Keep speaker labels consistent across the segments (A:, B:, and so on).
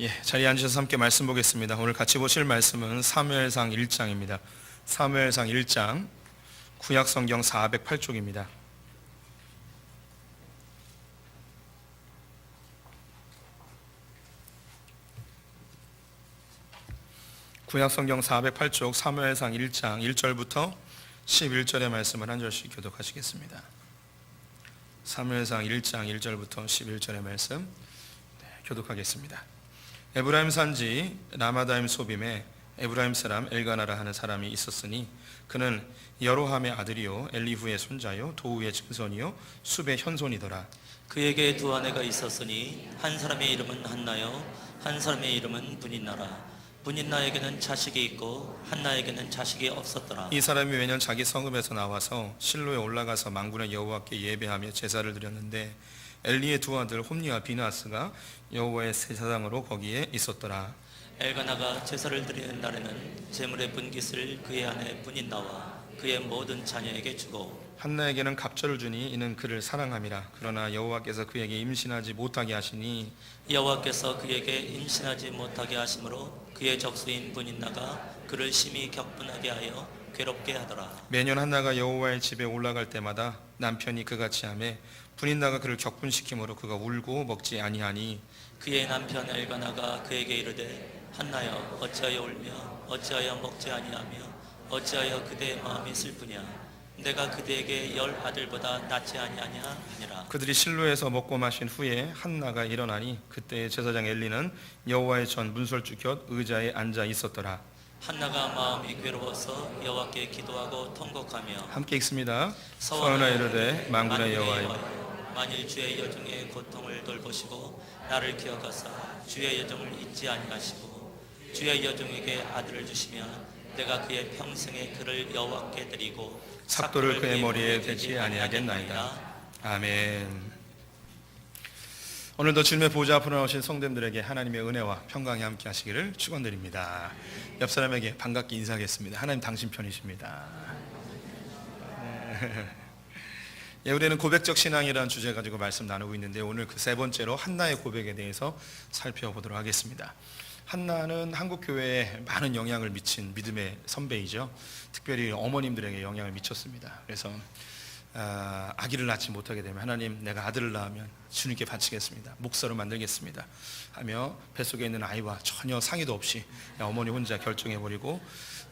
A: 자리에 앉으셔서 함께 말씀 보겠습니다. 오늘 같이 보실 말씀은 사무엘상 1장입니다. 사무엘상 1장, 구약성경 408쪽입니다. 구약성경 408쪽 사무엘상 1장 1절부터 11절의 말씀을 한 절씩 교독하시겠습니다. 사무엘상 1장 1절부터 11절의 말씀 교독하겠습니다. 에브라임 산지 라마다임 소빔에 에브라임 사람 엘가나라 하는 사람이 있었으니 그는 여로함의 아들이요 엘리후의 손자요 도우의 증손이요 숲의 현손이더라.
B: 그에게 두 아내가 있었으니 한 사람의 이름은 한나요 한 사람의 이름은 분인나라. 분인나에게는 자식이 있고 한나에게는 자식이 없었더라.
A: 이 사람이 매년 자기 성읍에서 나와서 실로에 올라가서 만군의 여호와께 예배하며 제사를 드렸는데 엘리의 두 아들 홈니와 비나스가 여호와의 제사장으로 거기에 있었더라.
B: 엘가나가 제사를 드리는 날에는 제물의 분깃을 그의 아내 분인나와 그의 모든 자녀에게 주고
A: 한나에게는 갑절을 주니 이는 그를 사랑함이라. 그러나 여호와께서 그에게 임신하지 못하게 하시니
B: 여호와께서 그에게 임신하지 못하게 하심으로 그의 적수인 분인나가 그를 심히 격분하게 하여 괴롭게 하더라.
A: 매년 한나가 여호와의 집에 올라갈 때마다 남편이 그같이 하매 분인나가 그를 격분시키므로 그가 울고 먹지 아니하니
B: 그의 남편 엘가나가 그에게 이르되 한나여 어찌하여 울며 어찌하여 먹지 아니하며 어찌하여 그대의 마음이 슬프냐 내가 그대에게 10 아들보다 낫지 아니하냐 하니라.
A: 그들이 실로에서 먹고 마신 후에 한나가 일어나니 그때 제사장 엘리는 여호와의 전 문설주 곁 의자에 앉아 있었더라.
B: 한나가 마음이 괴로워서 여호와께 기도하고 통곡하며
A: 함께 읽습니다. 서원하 이르되 만군의 여호와여
B: 만일 주의 여종의 고통을 돌보시고 나를 기억하사 주의 여종을 잊지 아니하시고 주의 여종에게 아들을 주시면 내가 그의 평생에 그를 여호와께 드리고
A: 삭도를 그의 머리에 대지 아니하겠나이다. 아멘. 오늘도 주님의 보좌 앞으로 나오신 성도님들에게 하나님의 은혜와 평강이 함께 하시기를 축원드립니다. 옆 사람에게 반갑게 인사하겠습니다. 하나님 당신 편이십니다. 우리는 고백적 신앙이라는 주제 가지고 말씀 나누고 있는데 오늘 그 세 번째로 한나의 고백에 대해서 살펴보도록 하겠습니다. 한나는 한국 교회에 많은 영향을 미친 믿음의 선배이죠. 특별히 어머님들에게 영향을 미쳤습니다. 그래서 아기를 낳지 못하게 되면 하나님 내가 아들을 낳으면 주님께 바치겠습니다. 목사로 만들겠습니다 하며 뱃속에 있는 아이와 전혀 상의도 없이 어머니 혼자 결정해버리고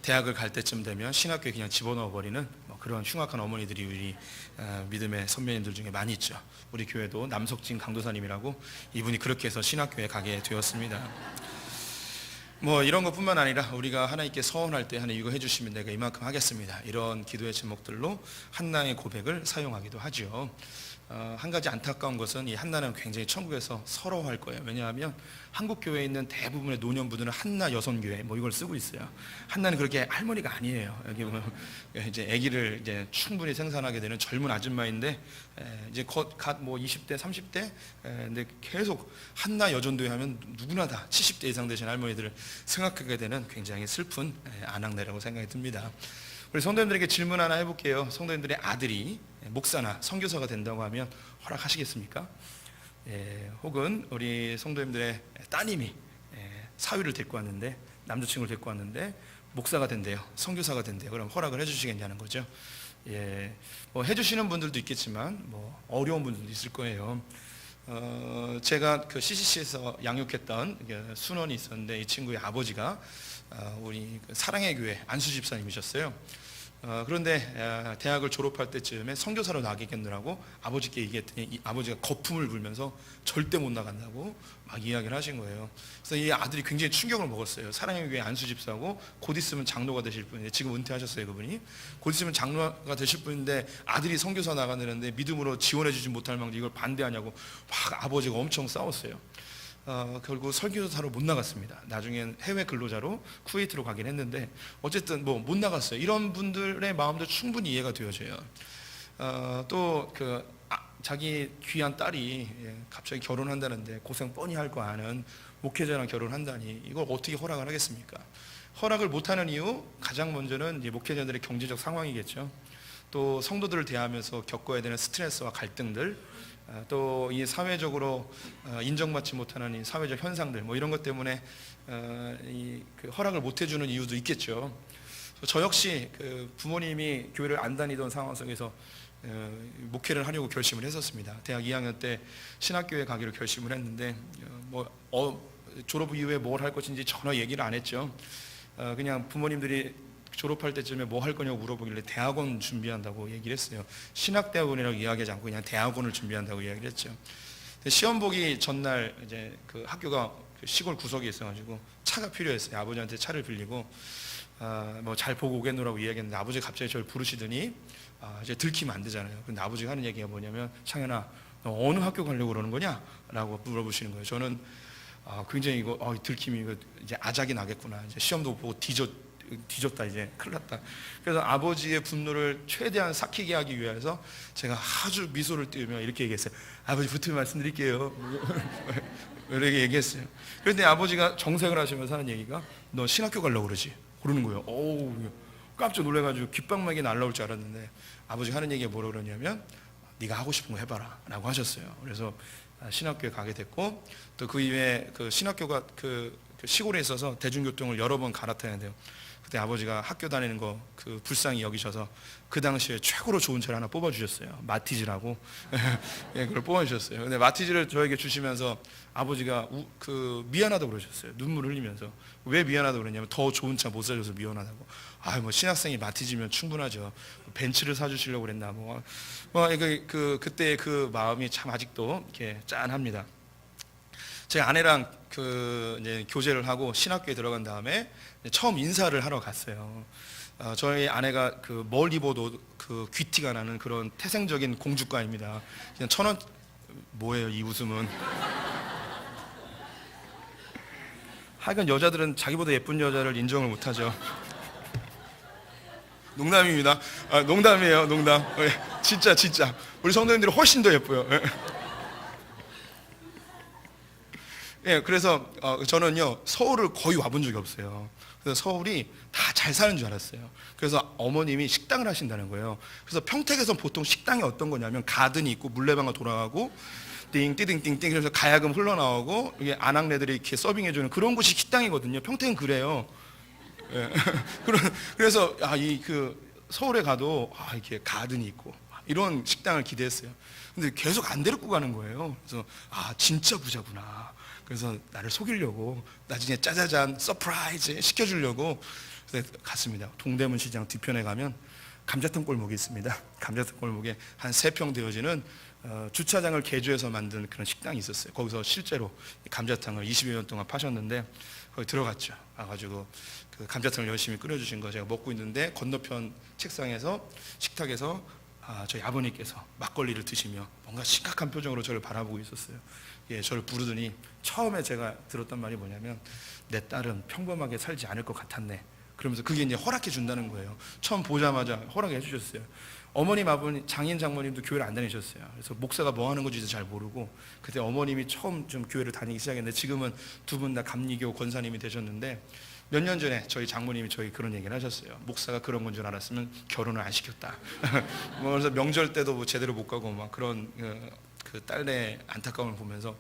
A: 대학을 갈 때쯤 되면 신학교에 그냥 집어넣어버리는 그런 흉악한 어머니들이 우리 믿음의 선배님들 중에 많이 있죠. 우리 교회도 남석진 강도사님이라고 이분이 그렇게 해서 신학교에 가게 되었습니다. 이런 것뿐만 아니라 우리가 하나님께 서원할 때 하나님 이거 해주시면 내가 이만큼 하겠습니다 이런 기도의 제목들로 한나의 고백을 사용하기도 하죠. 한 가지 안타까운 것은 이 한나는 굉장히 천국에서 서러워할 거예요. 왜냐하면 한국 교회에 있는 대부분의 노년부들은 한나 여성교회 이걸 쓰고 있어요. 한나는 그렇게 할머니가 아니에요. 여기 보면 이제 아기를 이제 충분히 생산하게 되는 젊은 아줌마인데 이제 갓 20대 30대 근데 계속 한나 여전도회 하면 누구나 다 70대 이상 되신 할머니들을 생각하게 되는 굉장히 슬픈 아낙네라고 생각이 듭니다. 우리 성도님들에게 질문 하나 해볼게요. 성도님들의 아들이 목사나 선교사가 된다고 하면 허락하시겠습니까? 혹은 우리 성도님들의 따님이 사위를 데리고 왔는데 남자친구를 데리고 왔는데 목사가 된대요. 선교사가 된대요. 그럼 허락을 해주시겠냐는 거죠. 해주시는 분들도 있겠지만 어려운 분들도 있을 거예요. 제가 그 CCC에서 양육했던 순원이 있었는데 이 친구의 아버지가 우리 사랑의 교회 안수 집사님이셨어요. 그런데 대학을 졸업할 때쯤에 선교사로 나가겠느라고 아버지께 얘기했더니 이 아버지가 거품을 불면서 절대 못 나간다고 막 이야기를 하신 거예요. 그래서 이 아들이 굉장히 충격을 먹었어요. 사랑의 교회 안수 집사고 곧 있으면 장로가 되실 분인데 지금 은퇴하셨어요. 그분이 곧 있으면 장로가 되실 분인데 아들이 선교사 나가는데 믿음으로 지원해 주지 못할 망정 이걸 반대하냐고 막 아버지가 엄청 싸웠어요. 결국 설교사로 못 나갔습니다. 나중엔 해외 근로자로 쿠웨이트로 가긴 했는데 어쨌든 못 나갔어요. 이런 분들의 마음도 충분히 이해가 되어져요. 또 자기 귀한 딸이 갑자기 결혼한다는데 고생 뻔히 할 거 아는 목회자랑 결혼한다니 이걸 어떻게 허락을 하겠습니까? 허락을 못하는 이유 가장 먼저는 이제 목회자들의 경제적 상황이겠죠. 또 성도들을 대하면서 겪어야 되는 스트레스와 갈등들 또 이 사회적으로 인정받지 못하는 이 사회적 현상들 뭐 이런 것 때문에 그 허락을 못 해주는 이유도 있겠죠. 저 역시 그 부모님이 교회를 안 다니던 상황 속에서 목회를 하려고 결심을 했었습니다. 대학 2학년 때 신학교에 가기로 결심을 했는데 졸업 이후에 뭘 할 것인지 전혀 얘기를 안 했죠. 그냥 부모님들이 졸업할 때쯤에 뭐 할 거냐고 물어보길래 대학원 준비한다고 얘기를 했어요. 신학대학원이라고 이야기하지 않고 그냥 대학원을 준비한다고 이야기를 했죠. 시험 보기 전날 이제 그 학교가 시골 구석에 있어가지고 차가 필요했어요. 아버지한테 차를 빌리고 뭐 잘 보고 오겠노라고 이야기했는데 아버지가 갑자기 저를 부르시더니 이제 들키면 안 되잖아요. 근데 아버지가 하는 얘기가 뭐냐면 창현아 너 어느 학교 가려고 그러는 거냐? 라고 물어보시는 거예요. 저는 굉장히 들키면 이거 이제 아작이 나겠구나. 이제 시험도 보고 뒤졌다 이제 큰일 났다. 그래서 아버지의 분노를 최대한 삭히게 하기 위해서 제가 아주 미소를 띄우며 이렇게 얘기했어요. 아버지 붙으면 말씀드릴게요. 이렇게 얘기했어요. 그런데 아버지가 정색을 하시면서 하는 얘기가 너 신학교 가려고 그러지? 그러는 거예요. 오우 깜짝 놀라가지고 귓방망이 날라올 줄 알았는데 아버지가 하는 얘기가 뭐라고 그러냐면 네가 하고 싶은 거 해봐라 라고 하셨어요. 그래서 신학교에 가게 됐고 또 그 이후에 그 신학교가 그 시골에 있어서 대중교통을 여러 번 갈아타야 돼요. 그때 아버지가 학교 다니는 거 그 불쌍히 여기셔서 그 당시에 최고로 좋은 차를 하나 뽑아주셨어요. 마티즈라고. 예, 그걸 뽑아주셨어요. 근데 마티즈를 저에게 주시면서 아버지가 미안하다고 그러셨어요. 눈물을 흘리면서. 왜 미안하다고 그랬냐면 더 좋은 차 못 사줘서 미안하다고. 뭐 신학생이 마티즈면 충분하죠. 벤츠를 사주시려고 그랬나 그때 그 마음이 참 아직도 이렇게 짠합니다. 제 아내랑 이제 교제를 하고 신학교에 들어간 다음에 처음 인사를 하러 갔어요. 저희 아내가 뭘 입어도 귀티가 나는 그런 태생적인 공주과입니다. 그냥 뭐예요 이 웃음은? 하여간 여자들은 자기보다 예쁜 여자를 인정을 못하죠. 농담입니다. 농담이에요, 농담. 진짜 우리 성도님들이 훨씬 더 예뻐요. 예, 그래서 저는요 서울을 거의 와본 적이 없어요. 그래서 서울이 다 잘 사는 줄 알았어요. 그래서 어머님이 식당을 하신다는 거예요. 그래서 평택에서 보통 식당이 어떤 거냐면 가든이 있고 물레방아 돌아가고 띵띵띵띵띵 그래서 가야금 흘러나오고 이게 아낙네들이 이렇게 서빙해주는 그런 곳이 식당이거든요. 평택은 그래요. 예. 그래서 서울에 가도 이렇게 가든이 있고 이런 식당을 기대했어요. 근데 계속 안 데리고 가는 거예요. 그래서 진짜 부자구나. 그래서 나를 속이려고 나중에 짜자잔 서프라이즈 시켜주려고 갔습니다. 동대문 시장 뒤편에 가면 감자탕 골목이 있습니다. 감자탕 골목에 한 3평 되어지는 주차장을 개조해서 만든 그런 식당이 있었어요. 거기서 실제로 감자탕을 20여 년 동안 파셨는데 거기 들어갔죠. 가가지고 그 감자탕을 열심히 끓여주신 거 제가 먹고 있는데 건너편 책상에서 식탁에서 저희 아버님께서 막걸리를 드시며 뭔가 심각한 표정으로 저를 바라보고 있었어요. 예, 저를 부르더니 처음에 제가 들었던 말이 뭐냐면 내 딸은 평범하게 살지 않을 것 같았네. 그러면서 그게 이제 허락해 준다는 거예요. 처음 보자마자 허락해 주셨어요. 어머님, 아버님, 장인, 장모님도 교회를 안 다니셨어요. 그래서 목사가 뭐 하는 건지도 잘 모르고 그때 어머님이 처음 좀 교회를 다니기 시작했는데 지금은 두 분 다 감리교 권사님이 되셨는데 몇 년 전에 저희 장모님이 저희 그런 얘기를 하셨어요. 목사가 그런 건 줄 알았으면 결혼을 안 시켰다. 그래서 명절 때도 뭐 제대로 못 가고 막 그런 그 딸의 안타까움을 보면서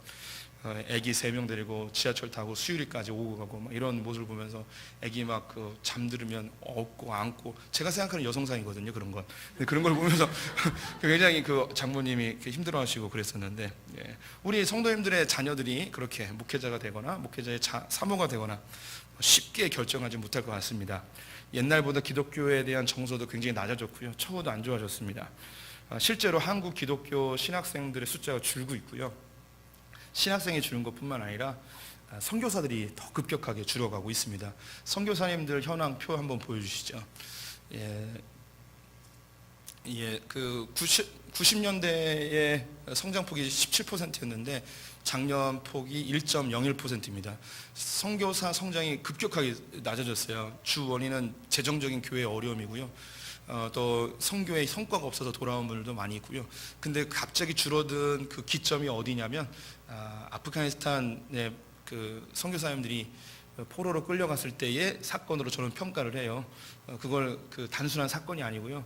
A: 아기 3명 데리고 지하철 타고 수유리까지 오고 가고 막 이런 모습을 보면서 아기 막 잠들으면 업고 안고 제가 생각하는 여성상이거든요. 그런 건. 근데 그런 걸 보면서 굉장히 장모님이 힘들어하시고 그랬었는데 우리 성도님들의 자녀들이 그렇게 목회자가 되거나 목회자의 사모가 되거나 쉽게 결정하지 못할 것 같습니다. 옛날보다 기독교에 대한 정서도 굉장히 낮아졌고요. 처우도 안 좋아졌습니다. 실제로 한국 기독교 신학생들의 숫자가 줄고 있고요. 신학생이 줄은 것뿐만 아니라 선교사들이 더 급격하게 줄어가고 있습니다. 선교사님들 현황표 한번 보여주시죠. 그 90년대의 성장폭이 17%였는데 작년 폭이 1.01%입니다. 선교사 성장이 급격하게 낮아졌어요. 주 원인은 재정적인 교회의 어려움이고요. 또 선교의 성과가 없어서 돌아온 분들도 많이 있고요. 근데 갑자기 줄어든 그 기점이 어디냐면 아프가니스탄의 그 선교사님들이 포로로 끌려갔을 때의 사건으로 저는 평가를 해요. 그걸 단순한 사건이 아니고요.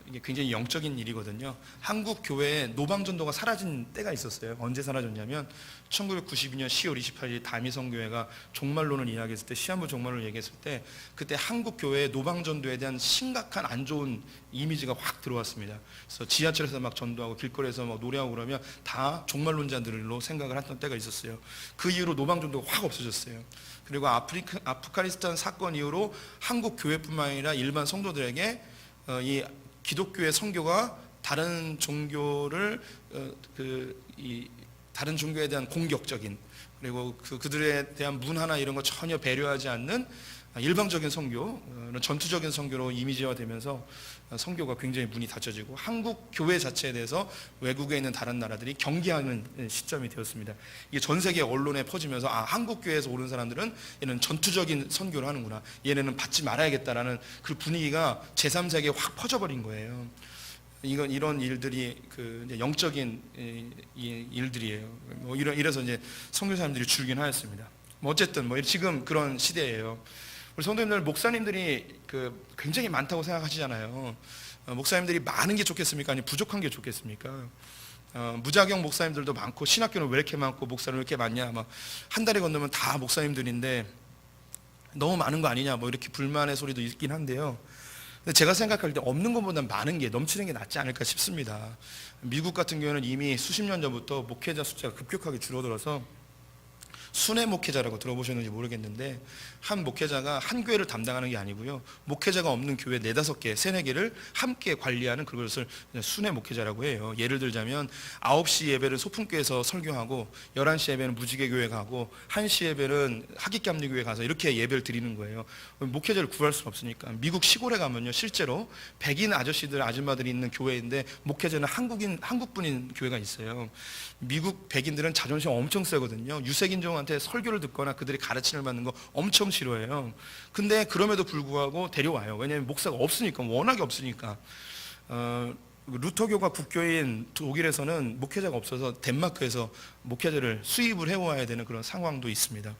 A: 이게 굉장히 영적인 일이거든요. 한국 교회에 노방전도가 사라진 때가 있었어요. 언제 사라졌냐면 1992년 10월 28일 다미성교회가 종말론을 이야기했을 때, 시한부 종말론을 얘기했을 때, 그때 한국 교회에 노방전도에 대한 심각한 안 좋은 이미지가 확 들어왔습니다. 그래서 지하철에서 막 전도하고 길거리에서 막 노래하고 그러면 다 종말론자들로 생각을 했던 때가 있었어요. 그 이후로 노방전도가 확 없어졌어요. 그리고 아프가니스탄 사건 이후로 한국 교회뿐만 아니라 일반 성도들에게 이 기독교의 선교가 다른 종교를 다른 종교에 대한 공격적인, 그리고 그들에 대한 문화나 이런 거 전혀 배려하지 않는 일방적인 선교, 전투적인 선교로 이미지화되면서 선교가 굉장히 문이 닫혀지고 한국 교회 자체에 대해서 외국에 있는 다른 나라들이 경계하는 시점이 되었습니다. 이게 전 세계 언론에 퍼지면서 한국 교회에서 오는 사람들은 얘는 전투적인 선교를 하는구나, 얘네는 받지 말아야겠다라는 그 분위기가 제3세계에 확 퍼져버린 거예요. 이런 일들이 이제 영적인 일들이에요. 이래서 이제 선교사님들이 줄긴 하였습니다. 어쨌든 지금 그런 시대예요. 우리 성도님들, 목사님들이 굉장히 많다고 생각하시잖아요. 목사님들이 많은 게 좋겠습니까? 아니 부족한 게 좋겠습니까? 무자격 목사님들도 많고, 신학교는 왜 이렇게 많고, 목사는 왜 이렇게 많냐, 막 한 달에 건너면 다 목사님들인데 너무 많은 거 아니냐, 이렇게 불만의 소리도 있긴 한데요. 근데 제가 생각할 때 없는 것보다 많은 게, 넘치는 게 낫지 않을까 싶습니다. 미국 같은 경우는 이미 수십 년 전부터 목회자 숫자가 급격하게 줄어들어서 순회 목회자라고 들어보셨는지 모르겠는데, 한 목회자가 한 교회를 담당하는 게 아니고요, 목회자가 없는 교회 4-5개, 3-4개를 함께 관리하는 그것을 순회 목회자라고 해요. 예를 들자면 9시 예배를 소풍교회에서 설교하고, 11시 예배는 무지개교회 가고, 1시 예배는 하깃감리교회 가서 이렇게 예배를 드리는 거예요. 목회자를 구할 수는 없으니까. 미국 시골에 가면요, 실제로 백인 아저씨들, 아줌마들이 있는 교회인데 목회자는 한국분인 교회가 있어요. 미국 백인들은 자존심 엄청 세거든요. 유색인종한테 설교를 듣거나 그들이 가르침을 받는 거 엄청 싫어해요. 근데 그럼에도 불구하고 데려와요. 왜냐하면 목사가 없으니까, 워낙에 없으니까. 루터교가 국교인 독일에서는 목회자가 없어서 덴마크에서 목회자를 수입을 해와야 되는 그런 상황도 있습니다.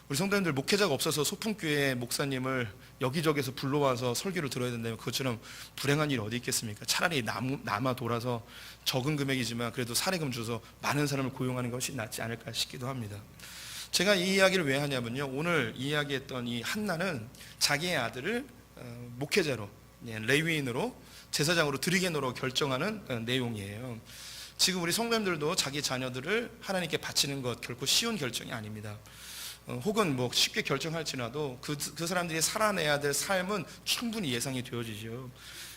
A: 우리 성도님들, 목회자가 없어서 소풍교회 목사님을 여기저기서 불러와서 설교를 들어야 된다면 그것처럼 불행한 일이 어디 있겠습니까? 차라리 남아 돌아서 적은 금액이지만 그래도 사례금 줘서 많은 사람을 고용하는 것이 낫지 않을까 싶기도 합니다. 제가 이 이야기를 왜 하냐면요, 오늘 이야기했던 이 한나는 자기의 아들을 목회자로, 레위인으로, 제사장으로 드리게노로 결정하는 내용이에요. 지금 우리 성도님들도 자기 자녀들을 하나님께 바치는 것 결코 쉬운 결정이 아닙니다. 혹은 쉽게 결정할지라도 그 사람들이 살아내야 될 삶은 충분히 예상이 되어지죠.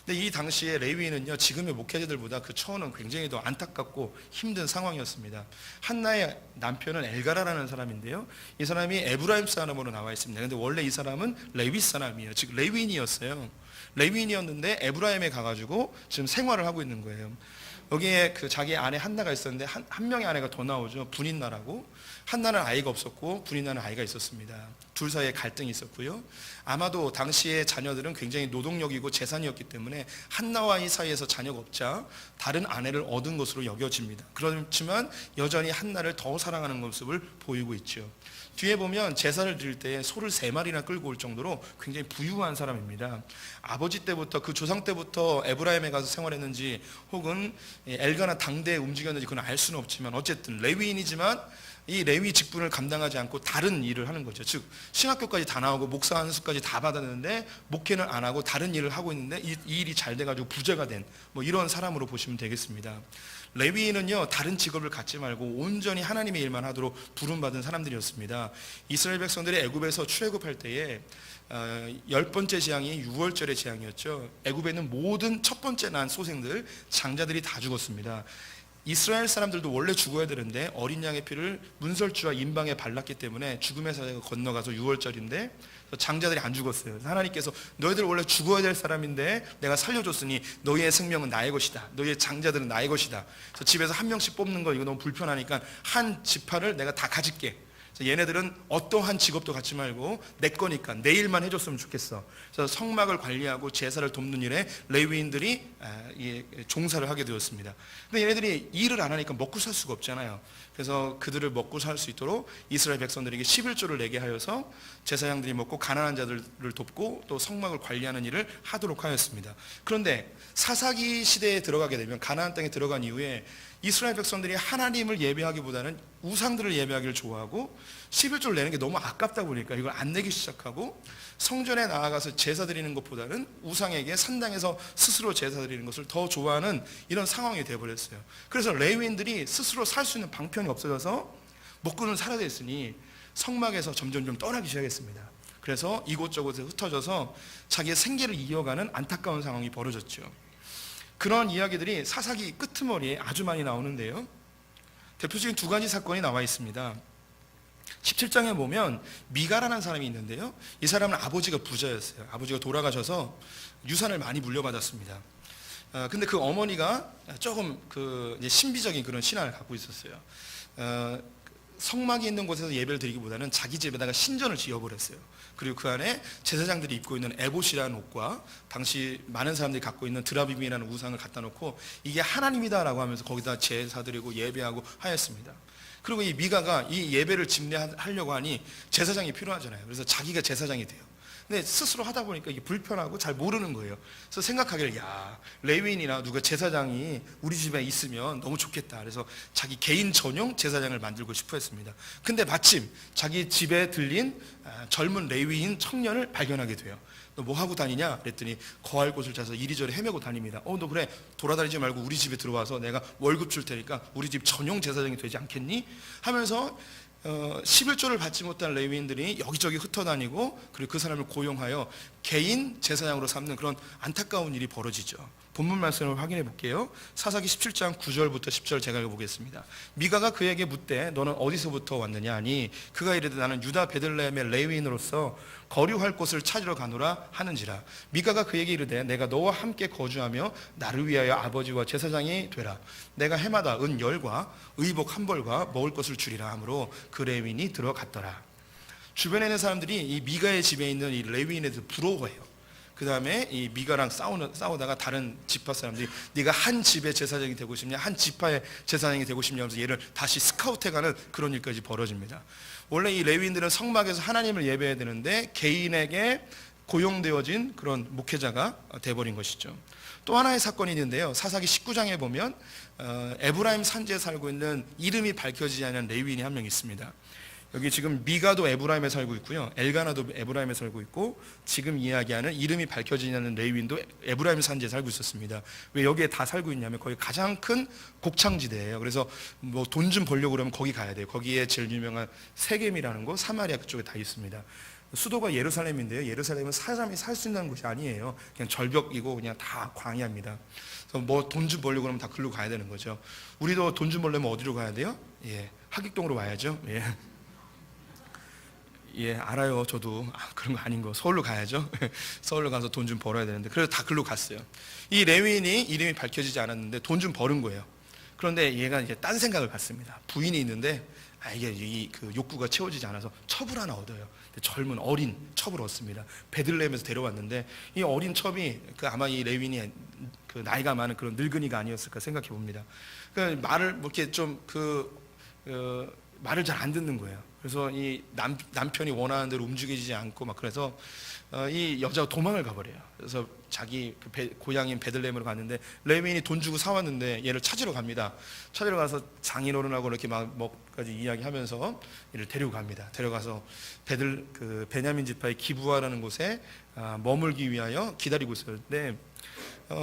A: 근데 이 당시에 레위인은요, 지금의 목회자들보다 그 처우는 굉장히 더 안타깝고 힘든 상황이었습니다. 한나의 남편은 엘가라라는 사람인데요, 이 사람이 에브라임 사람으로 나와 있습니다. 근데 원래 이 사람은 레위 사람이에요. 즉 레위인이었어요. 레위인이었는데 에브라임에 가가지고 지금 생활을 하고 있는 거예요. 여기에 자기 아내 한나가 있었는데 한 명의 아내가 더 나오죠. 분인나라고. 한나는 아이가 없었고 분인나는 아이가 있었습니다. 둘 사이에 갈등이 있었고요. 아마도 당시의 자녀들은 굉장히 노동력이고 재산이었기 때문에 한나와 이 사이에서 자녀가 없자 다른 아내를 얻은 것으로 여겨집니다. 그렇지만 여전히 한나를 더 사랑하는 모습을 보이고 있죠. 뒤에 보면 제사를 드릴 때 소를 3마리나 끌고 올 정도로 굉장히 부유한 사람입니다. 아버지 때부터, 그 조상 때부터 에브라임에 가서 생활했는지 혹은 엘가나 당대에 움직였는지 그건 알 수는 없지만, 어쨌든 레위인이지만 이 레위 직분을 감당하지 않고 다른 일을 하는 거죠. 즉 신학교까지 다 나오고 목사 안수까지 다 받았는데 목회는 안 하고 다른 일을 하고 있는데 이 일이 잘 돼가지고 부자가 된 이런 사람으로 보시면 되겠습니다. 레위인은요, 다른 직업을 갖지 말고 온전히 하나님의 일만 하도록 부름받은 사람들이었습니다. 이스라엘 백성들이 애굽에서 출애굽할 때에 10번째 재앙이 6월절의 재앙이었죠. 애굽에 있는 모든 첫 번째 난 소생들, 장자들이 다 죽었습니다. 이스라엘 사람들도 원래 죽어야 되는데 어린 양의 피를 문설주와 인방에 발랐기 때문에 죽음의 사자가 건너가서 6월절인데 장자들이 안 죽었어요. 그래서 하나님께서 너희들 원래 죽어야 될 사람인데 내가 살려줬으니 너희의 생명은 나의 것이다, 너희의 장자들은 나의 것이다. 그래서 집에서 한 명씩 뽑는 거 이거 너무 불편하니까 한 지파를 내가 다 가질게. 그래서 얘네들은 어떠한 직업도 갖지 말고 내 거니까 내 일만 해줬으면 좋겠어. 그래서 성막을 관리하고 제사를 돕는 일에 레위인들이 종사를 하게 되었습니다. 근데 얘네들이 일을 안 하니까 먹고 살 수가 없잖아요. 그래서 그들을 먹고 살 수 있도록 이스라엘 백성들에게 11조를 내게 하여서 제사장들이 먹고 가난한 자들을 돕고 또 성막을 관리하는 일을 하도록 하였습니다. 그런데 사사기 시대에 들어가게 되면, 가나안 땅에 들어간 이후에 이스라엘 백성들이 하나님을 예배하기보다는 우상들을 예배하기를 좋아하고 11조를 내는 게 너무 아깝다 보니까 이걸 안 내기 시작하고, 성전에 나아가서 제사 드리는 것보다는 우상에게 산당에서 스스로 제사 드리는 것을 더 좋아하는 이런 상황이 되어버렸어요. 그래서 레위인들이 스스로 살 수 있는 방편이 없어져서 먹고는 살아야 됐으니 성막에서 점점 좀 떠나기 시작했습니다. 그래서 이곳저곳에 흩어져서 자기의 생계를 이어가는 안타까운 상황이 벌어졌죠. 그런 이야기들이 사사기 끄트머리에 아주 많이 나오는데요, 대표적인 두 가지 사건이 나와 있습니다. 17장에 보면 미가라는 사람이 있는데요, 이 사람은 아버지가 부자였어요. 아버지가 돌아가셔서 유산을 많이 물려받았습니다. 근데 그 어머니가 조금 이제 신비적인 그런 신앙을 갖고 있었어요. 성막이 있는 곳에서 예배를 드리기보다는 자기 집에다가 신전을 지어버렸어요. 그리고 그 안에 제사장들이 입고 있는 에봇이라는 옷과 당시 많은 사람들이 갖고 있는 드라빔이라는 우상을 갖다 놓고 이게 하나님이다라고 하면서 거기다 제사 드리고 예배하고 하였습니다. 그리고 이 미가가 이 예배를 집례하려고 하니 제사장이 필요하잖아요. 그래서 자기가 제사장이 돼요. 근데 스스로 하다 보니까 이게 불편하고 잘 모르는 거예요. 그래서 생각하기를, 야, 레위인이나 누가 제사장이 우리 집에 있으면 너무 좋겠다. 그래서 자기 개인 전용 제사장을 만들고 싶어 했습니다. 근데 마침 자기 집에 들린 젊은 레위인 청년을 발견하게 돼요. 너 뭐 하고 다니냐? 그랬더니 거할 곳을 찾아서 이리저리 헤매고 다닙니다. 너 그래, 돌아다니지 말고 우리 집에 들어와서 내가 월급 줄 테니까 우리 집 전용 제사장이 되지 않겠니? 하면서 11조를 받지 못한 레위인들이 여기저기 흩어다니고, 그리고 그 사람을 고용하여 개인 제사장으로 삼는 그런 안타까운 일이 벌어지죠. 본문 말씀을 확인해 볼게요. 사사기 17장 9절부터 10절 제가 읽어보겠습니다. 미가가 그에게 묻되 너는 어디서부터 왔느냐 하니 그가 이르되 나는 유다 베들레헴의 레위인으로서 거류할 곳을 찾으러 가노라 하는지라. 미가가 그에게 이르되 내가 너와 함께 거주하며 나를 위하여 아버지와 제사장이 되라. 내가 해마다 은 10과 의복 1벌과 먹을 것을 주리라 하므로 그 레위인이 들어갔더라. 주변에 있는 사람들이 이 미가의 집에 있는 이 레위인에 대해서 부러워해요. 그 다음에 이 미가랑 싸우다가 다른 지파 사람들이 네가 한 집의 제사장이 되고 싶냐, 한 지파의 제사장이 되고 싶냐 하면서 얘를 다시 스카우트해가는 그런 일까지 벌어집니다. 원래 이 레위인들은 성막에서 하나님을 예배해야 되는데 개인에게 고용되어진 그런 목회자가 돼버린 것이죠. 또 하나의 사건이 있는데요, 사사기 19장에 보면 에브라임 산지에 살고 있는 이름이 밝혀지지 않은 레위인이 한 명 있습니다. 여기 지금 미가도 에브라임에 살고 있고요, 엘가나도 에브라임에 살고 있고, 지금 이야기하는 이름이 밝혀지지 않는 레위인도 에브라임 산지에 살고 있었습니다. 왜 여기에 다 살고 있냐면 거기 가장 큰 곡창지대예요. 그래서 뭐 돈 좀 벌려고 그러면 거기 가야 돼요. 거기에 제일 유명한 세겜이라는 곳, 사마리아 그쪽에 다 있습니다. 수도가 예루살렘인데요, 예루살렘은 사람이 살 수 있는 곳이 아니에요. 그냥 절벽이고 그냥 다 광야입니다. 그래서 뭐 돈 좀 벌려고 그러면 다 글로 가야 되는 거죠. 우리도 돈 좀 벌려면 어디로 가야 돼요? 하객동으로 와야죠. 알아요. 저도 그런 거 아닌 거. 서울로 가야죠. 서울로 가서 돈 좀 벌어야 되는데, 그래서 다 글로 갔어요. 이 레위인이 이름이 밝혀지지 않았는데 돈 좀 버는 거예요. 그런데 얘가 이제 딴 생각을 갖습니다. 부인이 있는데 이게 그 욕구가 채워지지 않아서 첩을 하나 얻어요. 젊은 어린 첩을 얻습니다. 베들레헴에서 데려왔는데 이 어린 첩이 아마 이 레위인이 그 나이가 많은 그런 늙은이가 아니었을까 생각해 봅니다. 그 말을 뭐 이렇게 좀 말을 잘 안 듣는 거예요. 그래서 이 남편이 원하는 대로 움직이지 않고 막, 그래서 이 여자가 도망을 가버려요. 그래서 자기 고향인 베들레헴으로 갔는데 레위인이 돈 주고 사왔는데 얘를 찾으러 갑니다. 찾으러 가서 장인어른하고 이렇게 뭐까지 이야기하면서 얘를 데리고 갑니다. 데려가서 베냐민 지파의 기브아라는 곳에 머물기 위하여 기다리고 있었는데,